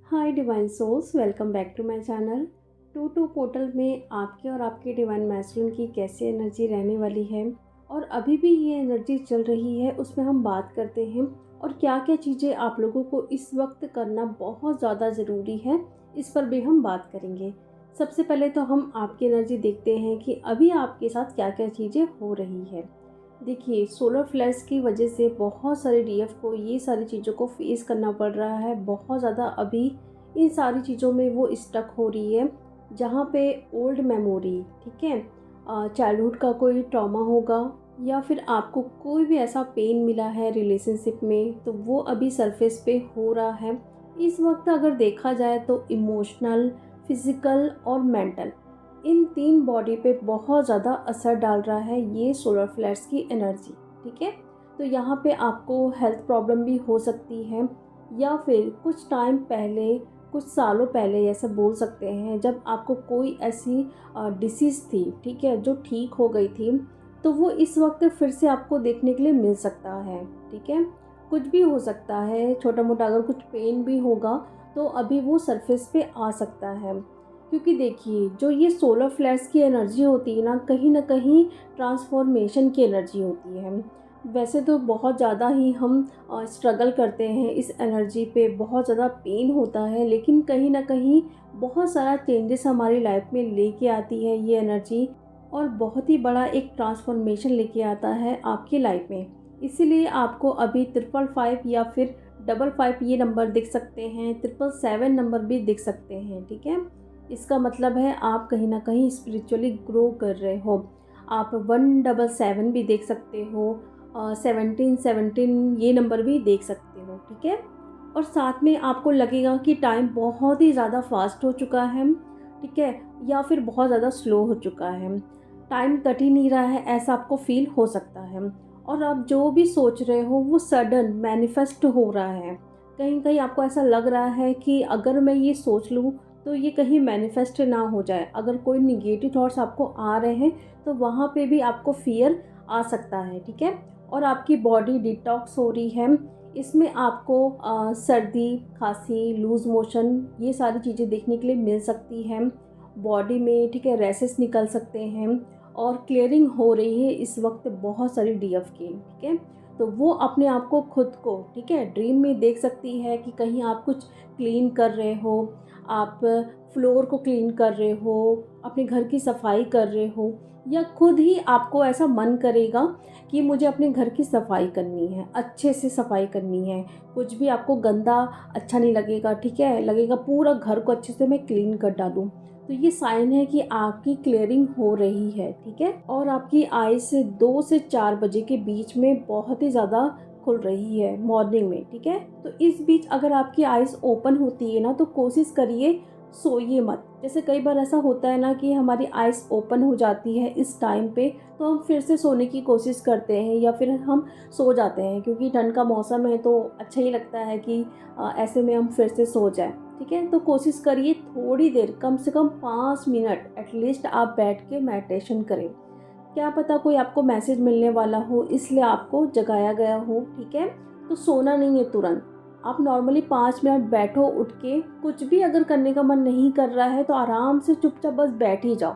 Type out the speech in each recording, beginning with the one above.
Hi divine souls, welcome back to my channel. To to portal में आपके और आपके डिवाइन मैस्कुलिन की कैसी एनर्जी रहने वाली है और अभी भी ये एनर्जी चल रही है, उसमें हम बात करते हैं। और क्या क्या चीज़ें आप लोगों को इस वक्त करना बहुत ज़्यादा ज़रूरी है, इस पर भी हम बात करेंगे। सबसे पहले तो हम आपकी एनर्जी देखते हैं कि अभी आपके साथ क्या क्या चीज़ें हो रही है। देखिए, सोलर फ्लेयर्स की वजह से बहुत सारे डीएफ को ये सारी चीज़ों को फेस करना पड़ रहा है। बहुत ज़्यादा अभी इन सारी चीज़ों में वो स्टक हो रही है, जहाँ पे ओल्ड मेमोरी, ठीक है, चाइल्डहुड का कोई ट्रॉमा होगा या फिर आपको कोई भी ऐसा पेन मिला है रिलेशनशिप में, तो वो अभी सरफेस पे हो रहा है। इस वक्त अगर देखा जाए तो इमोशनल, फिज़िकल और मेंटल, इन तीन बॉडी पे बहुत ज़्यादा असर डाल रहा है ये सोलर फ्लेयर्स की एनर्जी। ठीक है, तो यहाँ पे आपको हेल्थ प्रॉब्लम भी हो सकती है, या फिर कुछ टाइम पहले, कुछ सालों पहले ऐसा बोल सकते हैं, जब आपको कोई ऐसी डिसीज़ थी, ठीक है, जो ठीक हो गई थी, तो वो इस वक्त फिर से आपको देखने के लिए मिल सकता है। ठीक है, कुछ भी हो सकता है, छोटा मोटा अगर कुछ पेन भी होगा तो अभी वो सरफेस पे आ सकता है। क्योंकि देखिए, जो ये सोलर फ्लेयर्स की एनर्जी होती है ना कहीं ट्रांसफॉर्मेशन की एनर्जी होती है। वैसे तो बहुत ज़्यादा ही हम स्ट्रगल करते हैं इस एनर्जी पे, बहुत ज़्यादा पेन होता है, लेकिन कहीं ना कहीं बहुत सारा चेंजेस हमारी लाइफ में लेके आती है ये एनर्जी, और बहुत ही बड़ा एक ट्रांसफॉर्मेशन लेके आता है आपकी लाइफ में। इसीलिए आपको अभी 555 या फिर 55 ये नंबर दिख सकते हैं, 777 नंबर भी दिख सकते हैं। ठीक है, इसका मतलब है आप कहीं ना कहीं स्पिरिचुअली ग्रो कर रहे हो। आप 177 भी देख सकते हो, 1717 ये नंबर भी देख सकते हो। ठीक है, और साथ में आपको लगेगा कि टाइम बहुत ही ज़्यादा फास्ट हो चुका है, ठीक है, या फिर बहुत ज़्यादा स्लो हो चुका है, टाइम कट ही नहीं रहा है, ऐसा आपको फील हो सकता है। और आप जो भी सोच रहे हो वो सडन मैनिफेस्ट हो रहा है। कहीं कहीं आपको ऐसा लग रहा है कि अगर मैं ये सोच लूँ तो ये कहीं मैनिफेस्ट ना हो जाए। अगर कोई निगेटिव थॉट्स आपको आ रहे हैं तो वहाँ पे भी आपको फियर आ सकता है। ठीक है, और आपकी बॉडी डिटॉक्स हो रही है। इसमें आपको सर्दी, खांसी, लूज़ मोशन, ये सारी चीज़ें देखने के लिए मिल सकती हैं बॉडी में। ठीक है, रैसेस निकल सकते हैं, और क्लियरिंग हो रही है इस वक्त बहुत सारी डीएफ की। ठीक है, तो वो अपने आप को खुद को, ठीक है, ड्रीम में देख सकती है कि कहीं आप कुछ क्लीन कर रहे हो, आप फ्लोर को क्लीन कर रहे हो, अपने घर की सफाई कर रहे हो, या खुद ही आपको ऐसा मन करेगा कि मुझे अपने घर की सफाई करनी है, अच्छे से सफाई करनी है। कुछ भी आपको गंदा अच्छा नहीं लगेगा, ठीक है, लगेगा पूरा घर को अच्छे से मैं क्लीन कर डालूं। तो ये साइन है कि आपकी क्लियरिंग हो रही है। ठीक है, और आपकी आइज 2 से 4 बजे के बीच में बहुत ही ज़्यादा खुल रही है मॉर्निंग में। ठीक है, तो इस बीच अगर आपकी आइज़ ओपन होती है ना, तो कोशिश करिए सोइए मत। जैसे कई बार ऐसा होता है ना कि हमारी आइज़ ओपन हो जाती है इस टाइम पे, तो हम फिर से सोने की कोशिश करते हैं या फिर हम सो जाते हैं, क्योंकि ठंड का मौसम है तो अच्छा ही लगता है कि ऐसे में हम फिर से सो जाएं। ठीक है, तो कोशिश करिए थोड़ी देर, कम से कम 5 मिनट एटलीस्ट आप बैठ के मेडिटेशन करें। क्या पता कोई आपको मैसेज मिलने वाला हो, इसलिए आपको जगाया गया हो। ठीक है, तो सोना नहीं है तुरंत। आप नॉर्मली 5 मिनट बैठो, उठ के कुछ भी अगर करने का मन नहीं कर रहा है तो आराम से चुपचाप बस बैठ ही जाओ।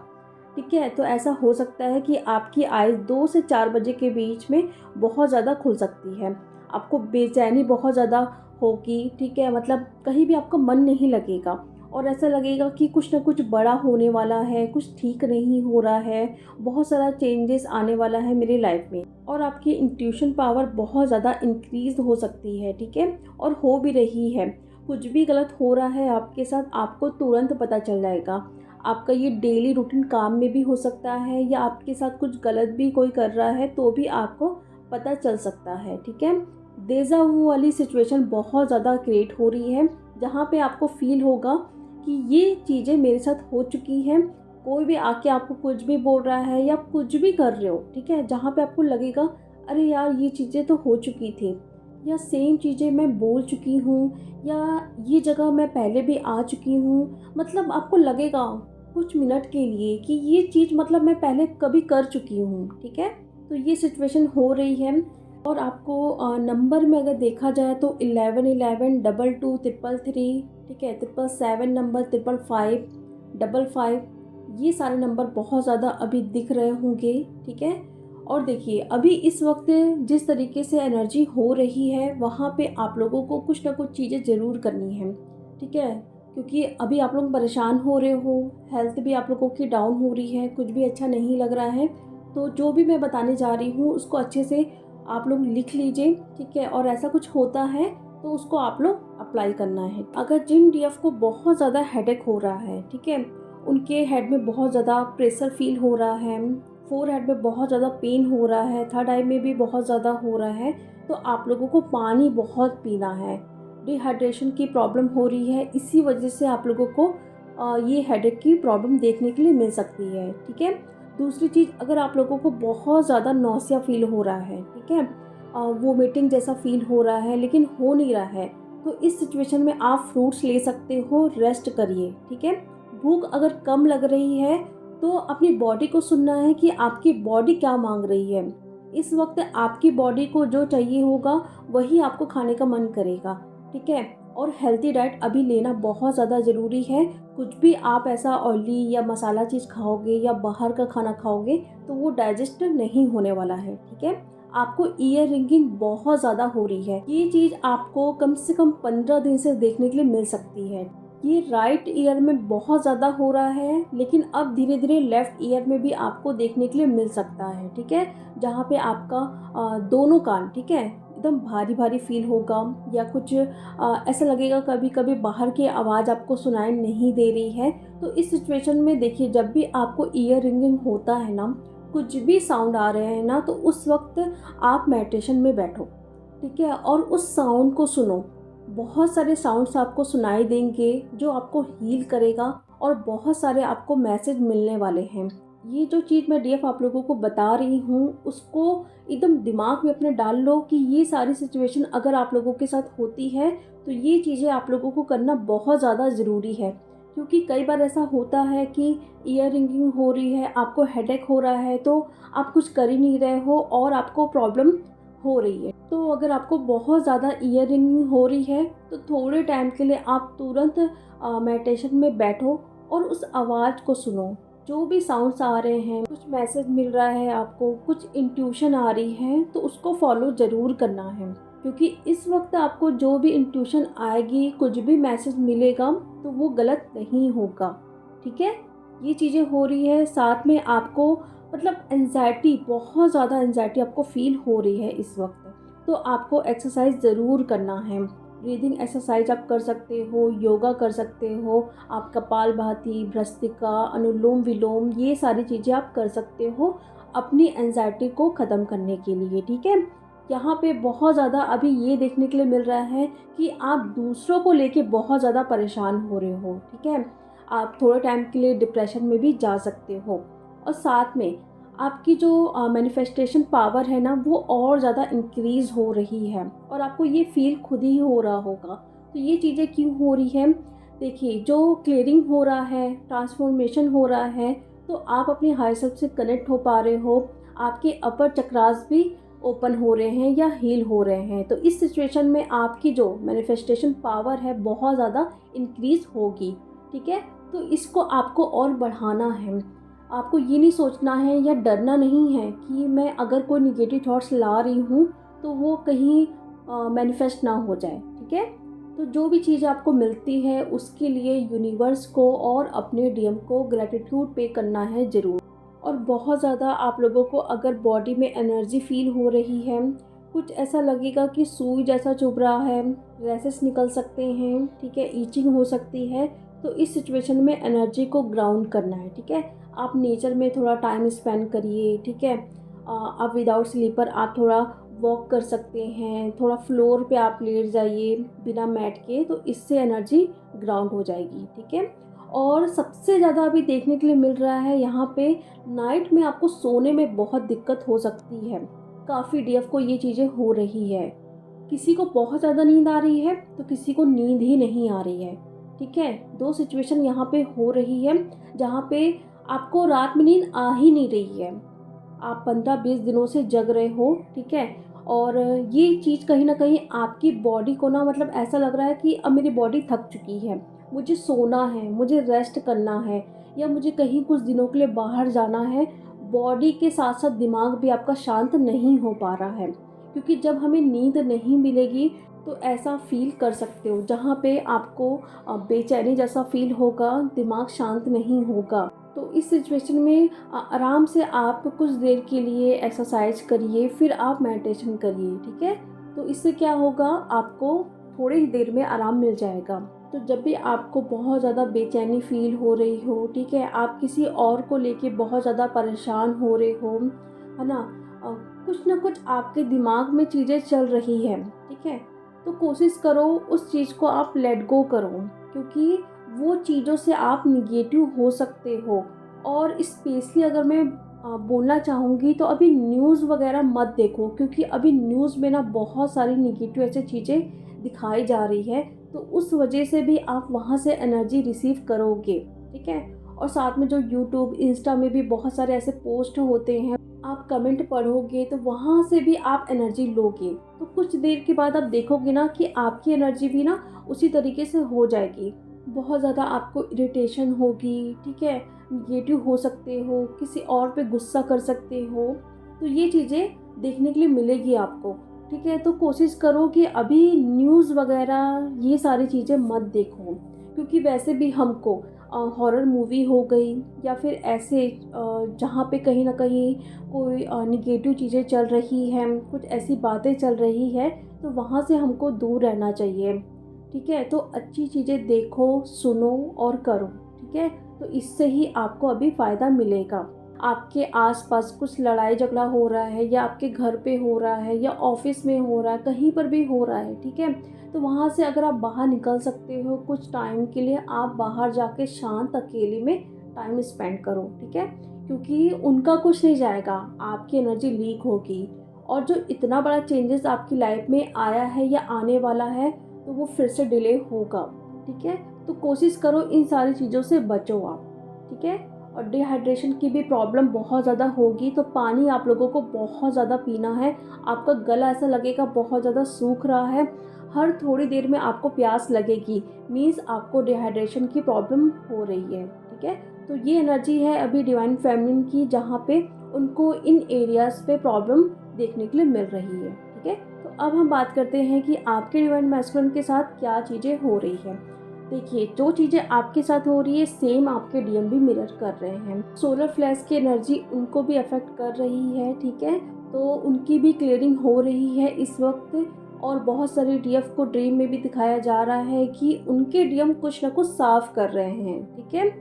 ठीक है, तो ऐसा हो सकता है कि आपकी आइज़ 2 से 4 बजे के बीच में बहुत ज़्यादा खुल सकती है। आपको बेचैनी बहुत ज़्यादा होगी, ठीक है, मतलब कहीं भी आपका मन नहीं लगेगा, और ऐसा लगेगा कि कुछ ना कुछ बड़ा होने वाला है, कुछ ठीक नहीं हो रहा है, बहुत सारा चेंजेस आने वाला है मेरी लाइफ में, और आपकी इंट्यूशन पावर बहुत ज़्यादा इंक्रीज हो सकती है। ठीक है, और हो भी रही है। कुछ भी गलत हो रहा है आपके साथ, आपको तुरंत पता चल जाएगा। आपका ये डेली रूटीन काम में भी हो सकता है, या आपके साथ कुछ गलत भी कोई कर रहा है तो भी आपको पता चल सकता है। ठीक है, डेजा वू वाली सिचुएशन बहुत ज़्यादा क्रिएट हो रही है, जहाँ पे आपको फील होगा कि ये चीज़ें मेरे साथ हो चुकी हैं। कोई भी आके आपको कुछ भी बोल रहा है या कुछ भी कर रहे हो, ठीक है, जहाँ पे आपको लगेगा अरे यार ये चीज़ें तो हो चुकी थी, या सेम चीज़ें मैं बोल चुकी हूँ, या ये जगह मैं पहले भी आ चुकी हूँ, मतलब आपको लगेगा कुछ मिनट के लिए कि ये चीज़ मतलब मैं पहले कभी कर चुकी हूँ। ठीक है, तो ये सिचुएशन हो रही है। और आपको नंबर में अगर देखा जाए तो 1111, 22, 333, ठीक है, 777 नंबर, 555, 55, ये सारे नंबर बहुत ज़्यादा अभी दिख रहे होंगे, ठीक है। और देखिए अभी इस वक्त जिस तरीके से एनर्जी हो रही है वहाँ पे आप लोगों को कुछ ना कुछ चीज़ें ज़रूर करनी है, ठीक है, क्योंकि अभी आप लोग परेशान हो रहे हो, हेल्थ भी आप लोगों की डाउन हो रही है, कुछ भी अच्छा नहीं लग रहा है। तो जो भी मैं बताने जा रही हूँ उसको अच्छे से आप लोग लिख लीजिए, ठीक है, और ऐसा कुछ होता है तो उसको आप लोग अप्लाई करना है। अगर जिन डीएफ को बहुत ज़्यादा हेडेक हो रहा है, ठीक है, उनके हेड में बहुत ज़्यादा प्रेशर फील हो रहा है, फोर हेड में बहुत ज़्यादा पेन हो रहा है, थर्ड आई में भी बहुत ज़्यादा हो रहा है, तो आप लोगों को पानी बहुत पीना है। डिहाइड्रेशन की प्रॉब्लम हो रही है, इसी वजह से आप लोगों को ये हेडेक की प्रॉब्लम देखने के लिए मिल सकती है, ठीक है। दूसरी चीज़, अगर आप लोगों को बहुत ज़्यादा नौसिया फील हो रहा है, ठीक है, वोमिटिंग जैसा फील हो रहा है लेकिन हो नहीं रहा है, तो इस सिचुएशन में आप फ्रूट्स ले सकते हो, रेस्ट करिए, ठीक है। भूख अगर कम लग रही है तो अपनी बॉडी को सुनना है कि आपकी बॉडी क्या मांग रही है। इस वक्त आपकी बॉडी को जो चाहिए होगा वही आपको खाने का मन करेगा, ठीक है। और हेल्दी डाइट अभी लेना बहुत ज़्यादा ज़रूरी है। कुछ भी आप ऐसा ऑयली या मसाला चीज़ खाओगे या बाहर का खाना खाओगे तो वो डाइजेस्ट नहीं होने वाला है, ठीक है। आपको ईयर रिंगिंग बहुत ज़्यादा हो रही है, ये चीज़ आपको कम से कम 15 दिन से देखने के लिए मिल सकती है। ये राइट ईयर में बहुत ज़्यादा हो रहा है लेकिन अब धीरे धीरे लेफ्ट ईयर में भी आपको देखने के लिए मिल सकता है, ठीक है, जहाँ पे आपका दोनों कान, ठीक है, एकदम भारी भारी फील होगा या कुछ ऐसा लगेगा कभी कभी बाहर की आवाज़ आपको सुनाई नहीं दे रही है। तो इस सिचुएशन में देखिए, जब भी आपको ईयर रिंगिंग होता है ना, कुछ भी साउंड आ रहे हैं ना, तो उस वक्त आप मेडिटेशन में बैठो, ठीक है, और उस साउंड को सुनो। बहुत सारे साउंड्स आपको सुनाई देंगे जो आपको हील करेगा और बहुत सारे आपको मैसेज मिलने वाले हैं। ये जो चीज़ मैं डीएफ आप लोगों को बता रही हूँ उसको एकदम दिमाग में अपने डाल लो कि ये सारी सिचुएशन अगर आप लोगों के साथ होती है तो ये चीज़ें आप लोगों को करना बहुत ज़्यादा ज़रूरी है। क्योंकि कई बार ऐसा होता है कि ईयर रिंगिंग हो रही है, आपको हेडेक हो रहा है, तो आप कुछ कर ही नहीं रहे हो और आपको प्रॉब्लम हो रही है। तो अगर आपको बहुत ज़्यादा ईयर रिंगिंग हो रही है तो थोड़े टाइम के लिए आप तुरंत मेडिटेशन में बैठो और उस आवाज़ को सुनो। जो भी साउंड्स आ रहे हैं, कुछ मैसेज मिल रहा है आपको, कुछ इंट्यूशन आ रही है, तो उसको फॉलो ज़रूर करना है। क्योंकि इस वक्त आपको जो भी इंट्यूशन आएगी, कुछ भी मैसेज मिलेगा तो वो गलत नहीं होगा, ठीक है। ये चीज़ें हो रही है, साथ में आपको मतलब एंजाइटी, बहुत ज़्यादा एंजाइटी आपको फील हो रही है इस वक्त, तो आपको एक्सरसाइज ज़रूर करना है। ब्रीदिंग एक्सरसाइज आप कर सकते हो, योगा कर सकते हो, आप कपालभाति, भ्रस्त्रिका, अनुलोम विलोम, ये सारी चीज़ें आप कर सकते हो अपनी एंजाइटी को ख़त्म करने के लिए, ठीक है। यहाँ पे बहुत ज़्यादा अभी ये देखने के लिए मिल रहा है कि आप दूसरों को लेके बहुत ज़्यादा परेशान हो रहे हो, ठीक है। आप थोड़े टाइम के लिए डिप्रेशन में भी जा सकते हो और साथ में आपकी जो मैनिफेस्टेशन पावर है ना, वो और ज़्यादा इंक्रीज़ हो रही है और आपको ये फील खुद ही हो रहा होगा। तो ये चीज़ें क्यों हो रही है? देखिए, जो क्लियरिंग हो रहा है, ट्रांसफॉर्मेशन हो रहा है, तो आप अपने हायर सेल्फ से कनेक्ट हो पा रहे हो, आपके अपर चक्रास भी ओपन हो रहे हैं या हील हो रहे हैं। तो इस सिचुएशन में आपकी जो मैनिफेस्टेशन पावर है बहुत ज़्यादा इंक्रीज़ होगी, ठीक है। तो इसको आपको और बढ़ाना है। आपको ये नहीं सोचना है या डरना नहीं है कि मैं अगर कोई निगेटिव थॉट्स ला रही हूँ तो वो कहीं मैनिफेस्ट ना हो जाए, ठीक है। तो जो भी चीज़ आपको मिलती है उसके लिए यूनिवर्स को और अपने डीएम को ग्रैटिट्यूड पे करना है ज़रूर। और बहुत ज़्यादा आप लोगों को अगर बॉडी में एनर्जी फील हो रही है, कुछ ऐसा लगेगा कि सुई जैसा चुभ रहा है, रैसेस निकल सकते हैं, ठीक है, ईचिंग हो सकती है, तो इस सिचुएशन में एनर्जी को ग्राउंड करना है, ठीक है। आप नेचर में थोड़ा टाइम स्पेंड करिए, ठीक है। आप विदाउट स्लीपर आप थोड़ा वॉक कर सकते हैं, थोड़ा फ्लोर पे आप लेट जाइए बिना मैट के, तो इससे एनर्जी ग्राउंड हो जाएगी, ठीक है। और सबसे ज़्यादा अभी देखने के लिए मिल रहा है यहाँ पे, नाइट में आपको सोने में बहुत दिक्कत हो सकती है। काफ़ी डीएफ को ये चीज़ें हो रही है, किसी को बहुत ज़्यादा नींद आ रही है तो किसी को नींद ही नहीं आ रही है, ठीक है। दो सिचुएशन यहाँ पे हो रही है जहाँ पे आपको रात में नींद आ ही नहीं रही है, आप 15-20 दिनों से जग रहे हो, ठीक है, और ये चीज़ कहीं न कहीं आपकी बॉडी को ना मतलब ऐसा लग रहा है कि अब मेरी बॉडी थक चुकी है, मुझे सोना है, मुझे रेस्ट करना है या मुझे कहीं कुछ दिनों के लिए बाहर जाना है। बॉडी के साथ-साथ दिमाग भी आपका शांत नहीं हो पा रहा है, क्योंकि जब हमें नींद नहीं मिलेगी तो ऐसा फ़ील कर सकते हो जहाँ पे आपको बेचैनी जैसा फ़ील होगा, दिमाग शांत नहीं होगा। तो इस सिचुएशन में आराम से आप कुछ देर के लिए एक्सरसाइज करिए, फिर आप मेडिटेशन करिए, ठीक है? तो इससे क्या होगा, आपको थोड़ी ही देर में आराम मिल जाएगा। तो जब भी आपको बहुत ज़्यादा बेचैनी फ़ील हो रही हो, ठीक है? आप किसी और को लेके बहुत ज़्यादा परेशान हो रहे हो, है ना? कुछ ना कुछ आपके दिमाग में चीज़ें चल रही हैं, ठीक है? तो कोशिश करो उस चीज़ को आप लेट गो करो, क्योंकि वो चीज़ों से आप निगेटिव हो सकते हो। और स्पेशली अगर मैं बोलना चाहूँगी तो अभी न्यूज़ वगैरह मत देखो, क्योंकि अभी न्यूज़ में ना बहुत सारी निगेटिव ऐसी चीज़ें दिखाई जा रही है, तो उस वजह से भी आप वहाँ से एनर्जी रिसीव करोगे, ठीक है? और साथ में जो यूट्यूब, इंस्टा में भी बहुत सारे ऐसे पोस्ट होते हैं, आप कमेंट पढ़ोगे तो वहाँ से भी आप एनर्जी लोगे। तो कुछ देर के बाद आप देखोगे ना कि आपकी एनर्जी भी ना उसी तरीके से हो जाएगी। बहुत ज़्यादा आपको इरिटेशन होगी, ठीक है? नेगेटिव हो सकते हो, किसी और पे गुस्सा कर सकते हो। तो ये चीज़ें देखने के लिए मिलेगी आपको, ठीक है? तो कोशिश करो कि अभी न्यूज़ वगैरह ये सारी चीज़ें मत देखो, क्योंकि वैसे भी हमको हॉरर मूवी हो गई या फिर ऐसे जहाँ पे कहीं न कहीं कोई नेगेटिव चीज़ें चल रही हैं, कुछ ऐसी बातें चल रही है, तो वहाँ से हमको दूर रहना चाहिए, ठीक है? तो अच्छी चीज़ें देखो, सुनो और करो, ठीक है? तो इससे ही आपको अभी फ़ायदा मिलेगा। आपके आस-पास कुछ लड़ाई झगड़ा हो रहा है या आपके घर पे हो रहा है या ऑफ़िस में हो रहा है, कहीं पर भी हो रहा है, ठीक है? तो वहाँ से अगर आप बाहर निकल सकते हो कुछ टाइम के लिए, आप बाहर जाके शांत अकेले में टाइम स्पेंड करो, ठीक है? क्योंकि उनका कुछ नहीं जाएगा, आपकी एनर्जी लीक होगी और जो इतना बड़ा चेंजेस आपकी लाइफ में आया है या आने वाला है, तो वो फिर से डिले होगा, ठीक है? तो कोशिश करो इन सारी चीज़ों से बचो आप, ठीक है? और डिहाइड्रेशन की भी प्रॉब्लम बहुत ज़्यादा होगी, तो पानी आप लोगों को बहुत ज़्यादा पीना है। आपका गला ऐसा लगेगा बहुत ज़्यादा सूख रहा है, हर थोड़ी देर में आपको प्यास लगेगी, मीन्स आपको डिहाइड्रेशन की प्रॉब्लम हो रही है, ठीक है? तो ये एनर्जी है अभी डिवाइन फेमिनिन की, जहाँ पे उनको इन एरियाज़ पे प्रॉब्लम देखने के लिए मिल रही है, ठीक है? तो अब हम बात करते हैं कि आपके डिवाइन मैस्कुलिन के साथ क्या चीज़ें हो रही हैं। देखिए, जो चीज़ें आपके साथ हो रही है सेम आपके डीएम भी मिरर कर रहे हैं। सोलर फ्लैश की एनर्जी उनको भी अफेक्ट कर रही है, ठीक है? तो उनकी भी क्लियरिंग हो रही है इस वक्त। और बहुत सारे डीएफ को ड्रीम में भी दिखाया जा रहा है कि उनके डीएम कुछ ना कुछ साफ कर रहे हैं, ठीक है?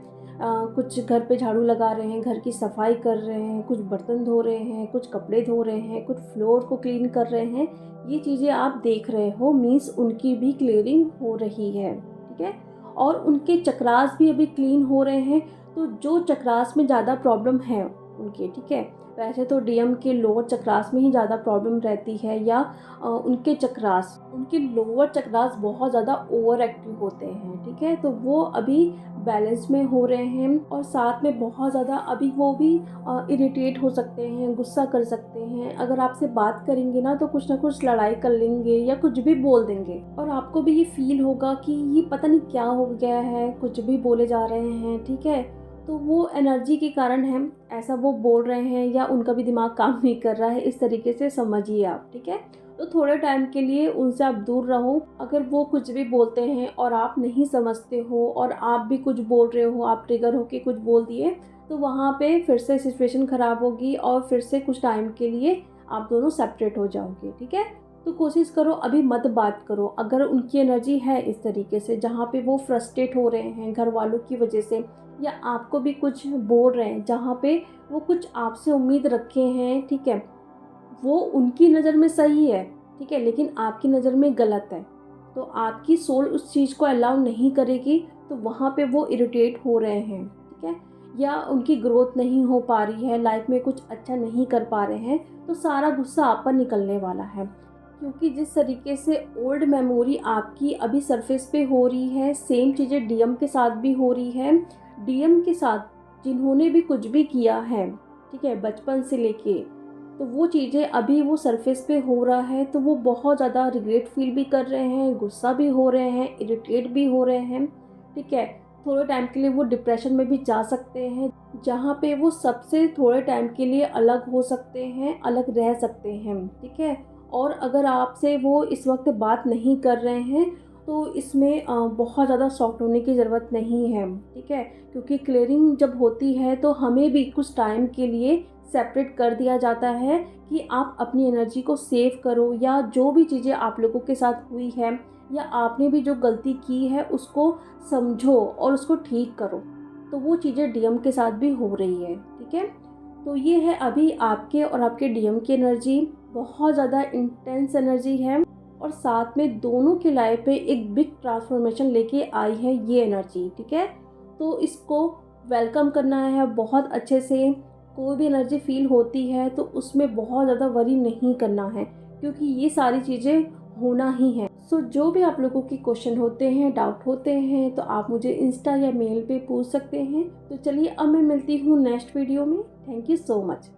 कुछ घर पे झाड़ू लगा रहे हैं, घर की सफाई कर रहे हैं, कुछ बर्तन धो रहे हैं, कुछ कपड़े धो रहे हैं, कुछ फ्लोर को क्लीन कर रहे हैं। ये चीज़ें आप देख रहे हो, मीन्स उनकी भी क्लियरिंग हो रही है, ठीक है? और उनके चक्रास भी अभी क्लीन हो रहे हैं। तो जो चक्रास में ज़्यादा प्रॉब्लम है उनके, ठीक है? वैसे तो डीएम के लोअर चक्रास में ही ज़्यादा प्रॉब्लम रहती है, या उनके लोअर चक्रास बहुत ज़्यादा ओवर एक्टिव होते हैं, ठीक है? तो वो अभी बैलेंस में हो रहे हैं और साथ में बहुत ज़्यादा अभी वो भी इरिटेट हो सकते हैं, गुस्सा कर सकते हैं। अगर आपसे बात करेंगे ना तो कुछ ना कुछ लड़ाई कर लेंगे या कुछ भी बोल देंगे, और आपको भी ये फील होगा कि ये पता नहीं क्या हो गया है, कुछ भी बोले जा रहे हैं, ठीक है? तो वो एनर्जी के कारण है, ऐसा वो बोल रहे हैं या उनका भी दिमाग काम नहीं कर रहा है, इस तरीके से समझिए आप, ठीक है? तो थोड़े टाइम के लिए उनसे आप दूर रहो। अगर वो कुछ भी बोलते हैं और आप नहीं समझते हो और आप भी कुछ बोल रहे हो, आप ट्रिगर होके कुछ बोल दिए, तो वहाँ पे फिर से सिचुएशन ख़राब होगी और फिर से कुछ टाइम के लिए आप दोनों सेपरेट हो जाओगे, ठीक है? तो कोशिश करो अभी मत बात करो। अगर उनकी एनर्जी है इस तरीके से जहाँ पे वो फ्रस्ट्रेट हो रहे हैं घर वालों की वजह से, या आपको भी कुछ बोल रहे हैं जहाँ पे वो कुछ आपसे उम्मीद रखे हैं, ठीक है? वो उनकी नज़र में सही है, ठीक है? लेकिन आपकी नज़र में गलत है। तो आपकी सोल उस चीज़ को अलाउ नहीं करेगी, तो वहाँ पे वो इरिटेट हो रहे हैं, ठीक है? या उनकी ग्रोथ नहीं हो पा रही है, लाइफ में कुछ अच्छा नहीं कर पा रहे हैं, तो सारा गुस्सा आप पर निकलने वाला है। क्योंकि जिस तरीके से ओल्ड मेमोरी आपकी अभी सरफेस पे हो रही है, सेम चीज़ें डीएम के साथ भी हो रही है। डीएम के साथ जिन्होंने भी कुछ भी किया है, ठीक है? बचपन से लेके तो वो चीज़ें अभी वो सरफेस पे हो रहा है, तो वो बहुत ज़्यादा रिग्रेट फील भी कर रहे हैं, गुस्सा भी हो रहे हैं, इरिटेट भी हो रहे हैं, ठीक है। थोड़े टाइम के लिए वो डिप्रेशन में भी जा सकते हैं, जहाँ पे वो सबसे थोड़े टाइम के लिए अलग हो सकते हैं, अलग रह सकते हैं, ठीक है। और अगर आपसे वो इस वक्त बात नहीं कर रहे हैं, तो इसमें बहुत ज़्यादा शॉक्ड होने की ज़रूरत नहीं है, ठीक है। क्योंकि क्लियरिंग जब होती है तो हमें भी कुछ टाइम के लिए सेपरेट कर दिया जाता है कि आप अपनी एनर्जी को सेव करो, या जो भी चीज़ें आप लोगों के साथ हुई है या आपने भी जो गलती की है उसको समझो और उसको ठीक करो। तो वो चीज़ें डीएम के साथ भी हो रही है, ठीक है। तो ये है अभी आपके और आपके डीएम की एनर्जी, बहुत ज़्यादा इंटेंस एनर्जी है, और साथ में दोनों की लाइफ पे एक बिग ट्रांसफॉर्मेशन लेके आई है ये एनर्जी, ठीक है। तो इसको वेलकम करना है बहुत अच्छे से। कोई भी एनर्जी फील होती है तो उसमें बहुत ज़्यादा वरी नहीं करना है, क्योंकि ये सारी चीज़ें होना ही है। सो जो भी आप लोगों के क्वेश्चन होते हैं, डाउट होते हैं, तो आप मुझे इंस्टा या मेल पे पूछ सकते हैं। तो चलिए अब मैं मिलती हूँ नेक्स्ट वीडियो में। Thank you so much.